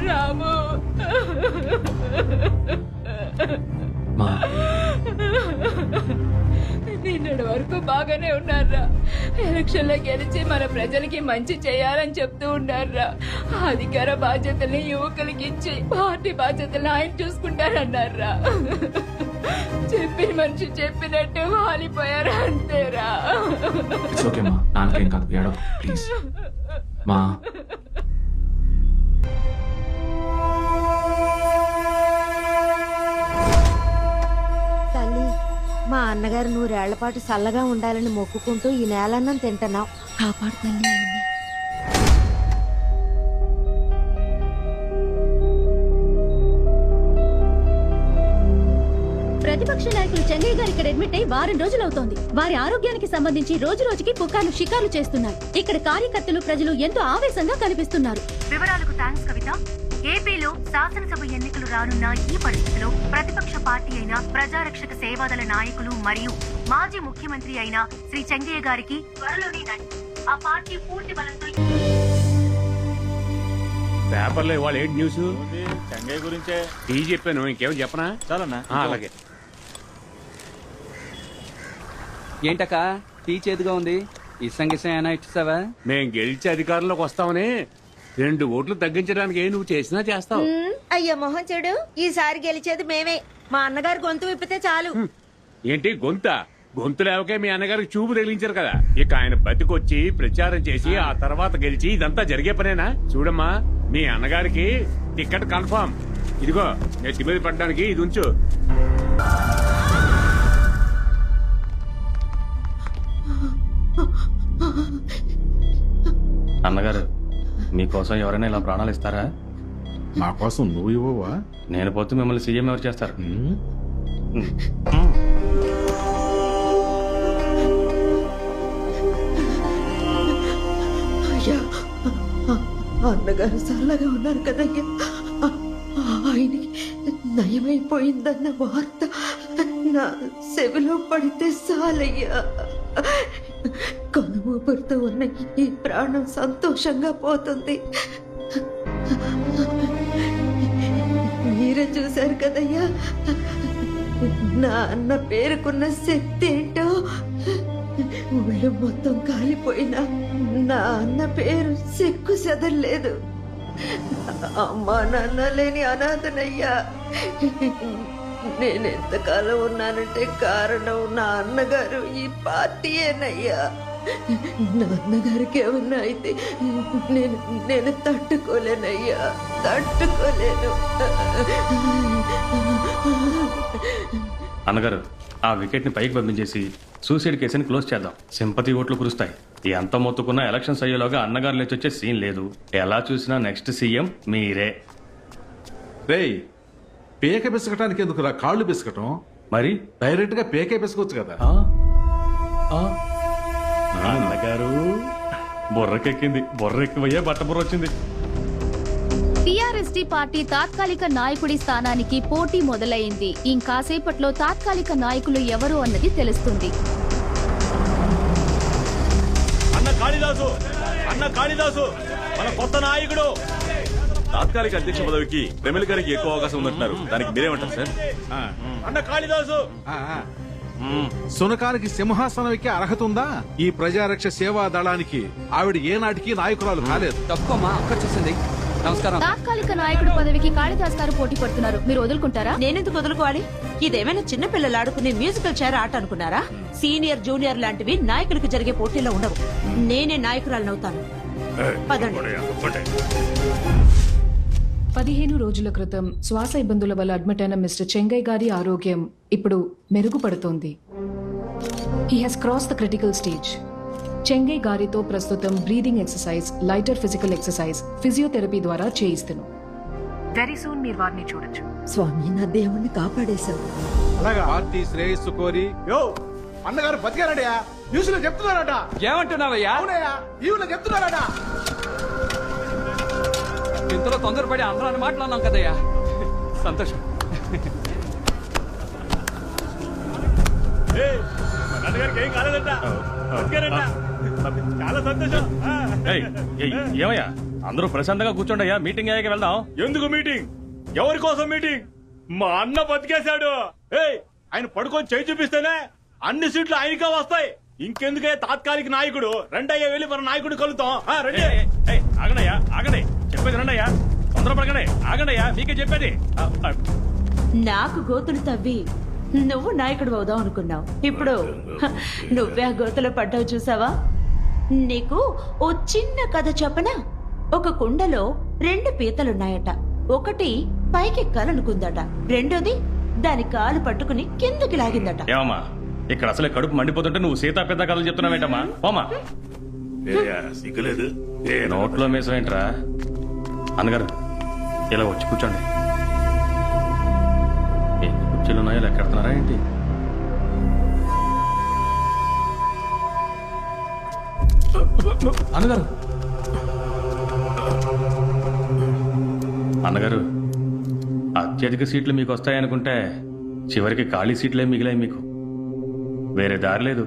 రాము నిన్నటి వరకు బాగానే ఉన్నారా? ఎలక్షన్ లో గెలిచి మన ప్రజలకి మంచి చేయాలని చెప్తూ ఉన్నారా? అధికార బాధ్యతల్ని యువకులకి ఇచ్చి పార్టీ బాధ్యతలు ఆయన చూసుకుంటారన్నారా? చెప్పిన మనిషి చెప్పినట్టు వాలిపోయారా అంతేరా? తల్లి, మా అన్నగారు 100 ఏళ్ల పాటు చల్లగా ఉండాలని మొక్కుకుంటూ ఈ నేలన్నం తింటున్నాం. కాపాడు తల్లి ఆయన్ని. ప్రతిపక్ష నాయకులు చెంగయ్య గారు ఇక్కడ అడ్మిట్ అయి వారం రోజులు అవుతోంది. వారి ఆరోగ్యానికి సంబంధించి రోజు రోజుకి పుకార్లు షికార్లు చేస్తున్నారు. ఇక్కడ కార్యకర్తలు ప్రజలు ఎంతో ఆవేశంగా కనిపిస్తున్నారు. వివరాలకు థాంక్స్ కవిత. ఏపీలో శాసనసభ ఎన్నికలు రానున్న ఈ పరిస్థితిలో ప్రతిపక్ష పార్టీ అయిన ప్రజారక్షక సేవాదళ నాయకులు మరియు మాజీ ముఖ్యమంత్రి అయిన శ్రీ చెంగయ్య గారికి త్వరలోనే ఆ పార్టీ పూర్తి బలంతో పేపర్లో ఇవాళ ఏంటి న్యూస్? చెంగయ్య గురించే టీ చెప్పాను, ఇంకేమో చెప్పనా? చాలన్నా. అలాగే. ఏంటక్క టీ చేతిగా ఉంది? ఇసం గిసం ఏమైనా ఇచ్చేసావా? మేం గెలిచి అధికారంలోకి వస్తామని 2 ఓట్లు తగ్గించడానికి నువ్వు చేసినా చేస్తావు. అయ్యో మొహం చెడు, ఈసారి గెలిచేది మేమే. మా అన్నగారు గొంతు విప్పితే చాలు. ఏంటి గొంతు లేవకే మీ అన్నగారికి చూపు తగిలించారు కదా. ఇక ఆయన బతికొచ్చి ప్రచారం చేసి ఆ తర్వాత గెలిచి ఇదంతా జరిగే పనేనా? చూడమ్మా, మీ అన్నగారికి టికెట్ కన్ఫర్మ్. ఇదిగో నెత్తి మీద పడ్డానికి ఇది ఉంచు. అన్నగారు, మీకోసం ఎవరైనా ఇలా ప్రాణాలు ఇస్తారా? మా కోసం నువ్వు ఇవ్వవా? నేను పోతే మిమ్మల్ని సీఎం ఎవరు చేస్తారు? అయ్యా, అన్నగారు చల్లగా ఉన్నారు కదయ్యా. ఆయనకి నయమైపోయిందన్న వార్త నా చెవిలో పడితే చాలయ్యా. కనుమూపురుతో ఉన్న ఈ ప్రాణం సంతోషంగా పోతుంది. మీరే చూశారు కదయ్యా, నా అన్న పేరుకున్న శక్తి ఏంటో. ఊళ్ళో మొత్తం కాలిపోయినా నా అన్న పేరు చెక్కు చెదరలేదు. అమ్మా నాన్న లేని అనాథనయ్యా. నేనెంతకాలం ఉన్నానంటే కారణం నా అన్నగారు, ఈ పార్టీయేనయ్యా. నా అన్నగారికి ఏమన్నా అయితే నేను తట్టుకోలేనయ్యా, తట్టుకోలేను. అన్నగారు, ఆ వికెట్ ని పైకి పంపించేసి సూసైడ్ కేసుని క్లోజ్ చేద్దాం. సింపతి ఓట్లు కురుస్తాయి. ఎంత మొత్తుకున్నా ఎలక్షన్స్ అయ్యేలోగా అన్నగారు లేచి వచ్చే సీన్ లేదు. ఎలా చూసినా నెక్స్ట్ సీఎం మీరే. రేయ్, పేక పిసకటానికి ఎందుకురా కాళ్ళు పిసకటం? మరి డైరెక్ట్ గా పేకే పిసకొచ్చు కదా. అన్నగారు బుర్రకెక్కింది. బుర్ర ఎక్కువయ్యే బట్ట బుర్ర వచ్చింది. టీఆర్ఎస్టీ పార్టీ తాత్కాలిక నాయకుడి స్థానానికి పోటీ మొదలైంది. ఇంకాసేపట్లో తాత్కాలిక నాయకులు ఎవరు అన్నది తెలుస్తుంది. అన్న కాళిదాసు మన కొత్త నాయకుడు. తాత్కాలిక అధ్యక్ష పదవికి ప్రమిళ గారికి ఎక్కువ అవకాశం ఉందంటున్నారు. దానికి మీరేమంటారు సార్? అన్న కాళిదాసు, సునకానికి సింహాసనం ఎక్కే అర్హత ఉందా? ఈ ప్రజారక్ష సేవా దళానికి ఆవిడ ఏనాటికి నాయకురాలు కాలేదు. తక్కువమ్మా, అక్కడ చూసింది. నమస్కారం. తాత్కాలిక నాయకుడు పదవికి కాళిదాస్ గారు పోటీ పడుతున్నారు. మీరు వదులుకుంటారా? నేనెందుకు వదులుకోవాలి? ఇదేమైనా చిన్నపిల్లలు ఆడుకునే మ్యూజికల్ చైర్ ఆట అనుకున్నారా? సీనియర్ జూనియర్ లాంటివి నాయకులకు జరిగే పోటీలో ఉండవు. నేనే నాయకురాలనవుతాను. పదండి. 15 రోజుల క్రితం శ్వాస ఇబ్బందుల వల్ల అడ్మిట్ అయిన మిస్టర్ చెంగయ్య గారి ఆరోగ్యం ఇప్పుడు మెరుగుపడుతోంది. He has cross the critical stage. Chengayya గారితో ప్రస్తుతం breathing exercise, lighter physical exercise, physiotherapy ద్వారా చేయిస్తున్నాం. వెరీ సూన్ మీరు వారిని చూడొచ్చు. స్వామి, నా దేవుణ్ణి కాపాడేశావు. పార్టీ శ్రేయస్సు కోరి అన్నగారు బతికారడయా. న్యూస్ లో చెప్తున్నారట. ఏమంటున్నావయ్యా? టీవీలో చెప్తున్నారట. ఇంతలో తొందరపడి అందరూ మాట్లాడినాం కదయ్యా. సంతోషం. ఏం కాలేదంట. చాలా సంతోషం. ఏమయ్యా, అందరూ ప్రశాంతంగా కూర్చోండి అయ్యా, మీటింగ్ అయ్యాక వెళ్దాం. ఎందుకు మీటింగ్? ఎవరి కోసం మీటింగ్? మా అన్న బతికేశాడు. ఏయ్, ఆయన పడుకొని చేయి చూపిస్తేనే అన్ని సీట్లు ఆయనకే వస్తాయి. ఇంకెందుకే తాత్కాలిక నాయకుడు? రెండయ్యా వెళ్ళి మన నాయకుడు కలుద్దాం. రండి. ఆగండియ్యా, ఆగండి, చెప్పేది రండయ్యా, తొందరపడకండి, ఆగండియ్యా, మీకే చెప్పేది. నాకు గోతులు తవ్వి నువ్వు నాయకుడు అవుదాం అనుకున్నావు. ఇప్పుడు నువ్వే ఆ గోతులో పడ్డావు చూసావా? నీకు ఓ చిన్న కథ చెప్పనా? ఒక కుండలో 2 పీతలున్నాయట. ఒకటి పైకెక్కాలనుకుందట, రెండోది దాని కాలు పట్టుకుని కిందకి లాగిందట. ఏమమ్మా, ఇక్కడ అసలే కడుపు మండిపోతుంటే నువ్వు సీతా పెద్ద కథలు చెప్తున్నావేంటమ్మా? పోమా. సిగ్గులేదు. నోట్లో మేసం ఏంట్రా? అన్నగారు ఇలా వచ్చి కూర్చోండి. ఎన్ని కుర్చీలు ఉన్నాయో లెక్కెడుతున్నారా ఏంటి? అన్నగారు, అన్నగారు, అత్యధిక సీట్లు మీకు వస్తాయనుకుంటే చివరికి ఖాళీ సీట్లే మిగిలాయి మీకు. వేరే దారి లేదు.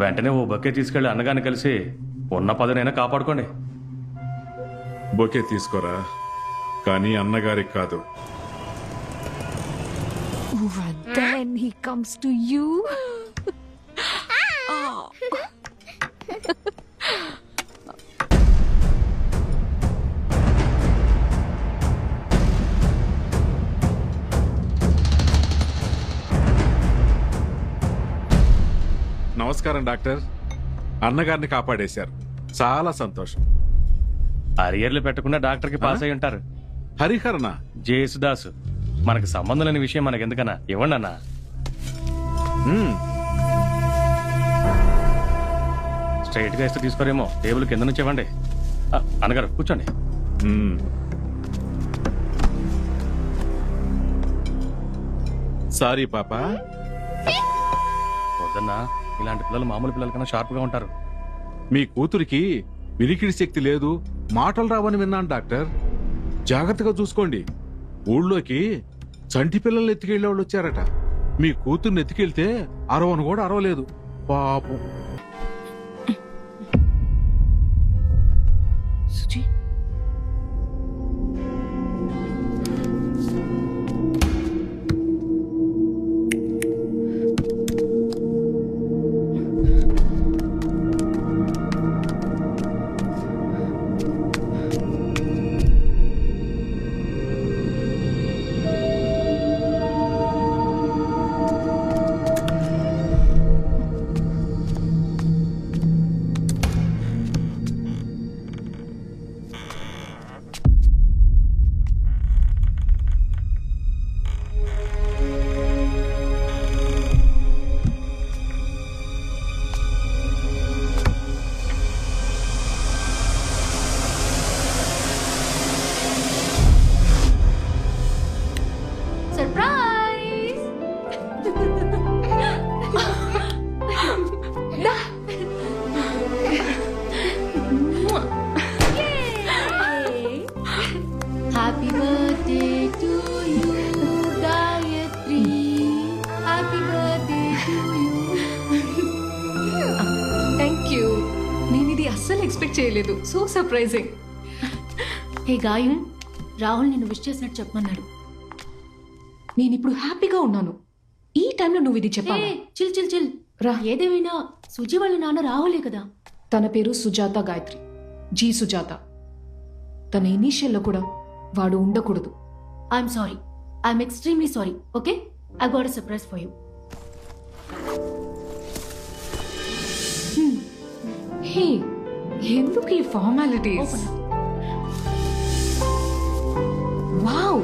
వెంటనే ఓ బొకే తీసుకెళ్లి అన్నగారిని కలిసి ఉన్న పదనైనా కాపాడుకోండి. బొకే తీసుకోరా, కానీ అన్నగారికి కాదు. And then he comes to you. నమస్కారం డాక్టర్. అన్నగారిని కాపాడేశారు, చాలా సంతోషం. అరియర్లు పెట్టకుండా డాక్టర్కి పాస్ అయి ఉంటారు. హరిహరణ జేసుదాసు, మనకు సంబంధం లేని విషయం మనకి ఎందుకన్నా, ఇవ్వండి అన్న. స్ట్రైట్ గా ఇస్తే తీసుకోరేమో, టేబుల్ కింద నుంచి ఇవ్వండి. అన్నగారు కూర్చోండి. సారీ పాప. వద్దన్నా, ఇలాంటి పిల్లలు మామూలు పిల్లల కన్నా షార్ప్ గా ఉంటారు. మీ కూతురికి వినికిడి శక్తి లేదు, మాటలు రావని విన్నాను డాక్టర్. జాగ్రత్తగా చూసుకోండి. ఊళ్ళోకి చంటి పిల్లల్ని ఎత్తుకెళ్లే వాళ్ళు వచ్చారట. మీ కూతుర్ని ఎత్తుకెళ్తే అరవను కూడా అరవలేదు పాపం. Happy birthday to you, Gayatri. Happy birthday to you. Thank you. నేను ఇది అస్సలు ఎక్స్పెక్ట్ చేయలేదు. So surprising. Hey Gayu, Rahul నిన్ను విష్ చేసినట్టు చెప్పమన్నాడు. నేను ఇప్పుడు హ్యాపీగా ఉన్నాను. ఈ టైంలో నువ్వు ఇది చెప్పావా? చిల్ చిల్ చిల్ రా. ఏదేమైనా సుజీ వాళ్ళ నాన్న రాహులే కదా. తన పేరు సుజాత గాయత్రి, జీ సుజాత. తన ఇనీషియల్లో కూడా వాడు ఉండకూడదు. I'm sorry, I'm extremely sorry. Okay, I got a surprise for you. Hey, ఎందుకు ఈ formalities? Wow,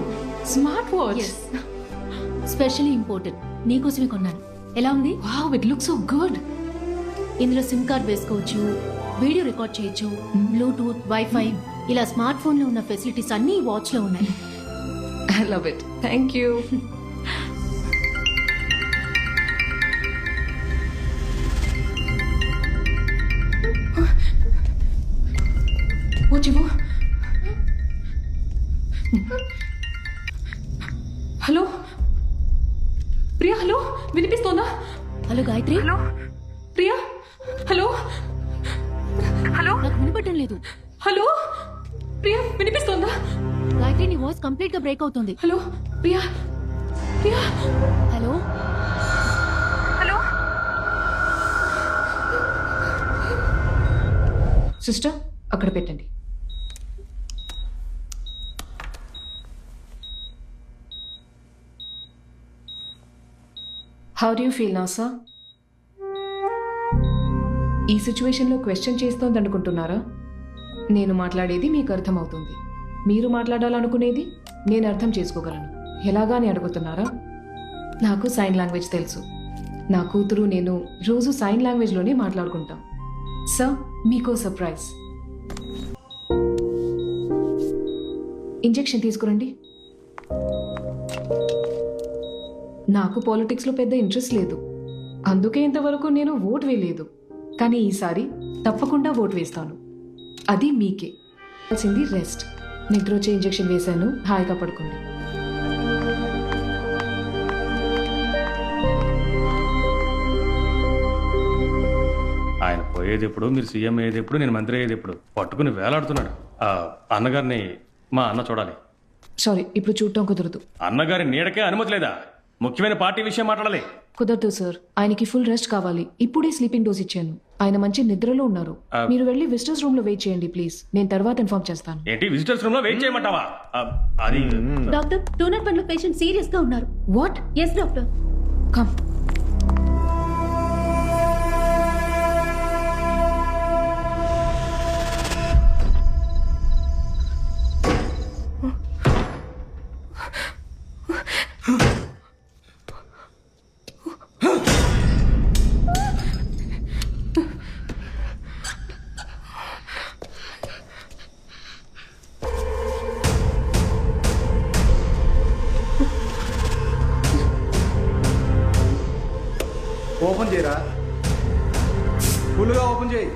smart watch. Specially imported, నీకోసమే కొన్నాను. ఎలా ఉంది? Wow, it looks so good. ఇందులో సిమ్ కార్డ్ వేసుకోవచ్చు, వీడియో రికార్డ్ చేయొచ్చు, బ్లూటూత్, వైఫై, ఇలా స్మార్ట్ ఫోన్ లో ఉన్న ఫెసిలిటీస్ అన్ని ఈ వాచ్ లో ఉన్నాయి. I love it. Thank you. Oh జీవో. హలో ప్రియా, హలో, వినిపిస్తోందా? Hello Gayatri. Hello Priya, hello. Hello నాకు వినపడటం లేదు. హలో ఏంటి నీ వాయిస్ కంప్లీట్ గా బ్రేక్ అవుతుంది. Hello Priya, Priya, hello hello sister, అక్కడ పెట్టండి. How do you feel now sir? ఈ సిచ్యువేషన్లో క్వశ్చన్ చేస్తోంది అనుకుంటున్నారా? నేను మాట్లాడేది మీకు అర్థమవుతుంది, మీరు మాట్లాడాలనుకునేది నేను అర్థం చేసుకోగలను. ఎలాగా అని అడుగుతున్నారా? నాకు సైన్ లాంగ్వేజ్ తెలుసు. నా కూతురు నేను రోజు సైన్ లాంగ్వేజ్లోనే మాట్లాడుకుంటాం. సార్, మీకో సర్ప్రైజ్. ఇంజెక్షన్ తీసుకురండి. నాకు పాలిటిక్స్లో పెద్ద ఇంట్రెస్ట్ లేదు, అందుకే ఇంతవరకు నేను ఓట్ వేయలేదు. కానీ ఈసారి తప్పకుండా ఓట్ వేస్తాను. అది మీకే కావాల్సింది రెస్ట్. నిద్ర వచ్చే ఇంజెక్షన్ వేశాను, హాయిగా పడుకోండి. ఆయన పోయేది ఎప్పుడు, మీరు సీఎం అయ్యేది ఎప్పుడు, నేను మంత్రి అయ్యేది ఎప్పుడు పట్టుకుని వేలాడుతున్నాడు. అన్నగారిని మా అన్న చూడాలి. సారీ, ఇప్పుడు చూడటం కుదరదు. అన్నగారి నీడకే అనుమతి లేదా? ముఖ్యమైన పార్టీ విషయం మాట్లాడాలి. కుదరదు సార్, ఆయనకి ఫుల్ రెస్ట్ కావాలి. ఇప్పుడే స్లీపింగ్ డోస్ ఇచ్చాను, ఆయన మంచి నిద్రలో ఉన్నారు. మీరు వెళ్ళి విజిటర్స్ రూమ్ లో వెయిట్ చేయండి ప్లీజ్. నేను తర్వాత ఇన్ఫార్మ్ చేస్తాను. ఏంటి విజిటర్స్ రూమ్ లో వెయిట్ చేయమంటావా? అది డాక్టర్, 201 లో పేషెంట్ సీరియస్ గా ఉన్నారు. What? Yes doctor. Come. Open చేయరా, ఫుల్గా ఓపెన్ చేయి.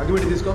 అగ్గిపెట్టి తీసుకో.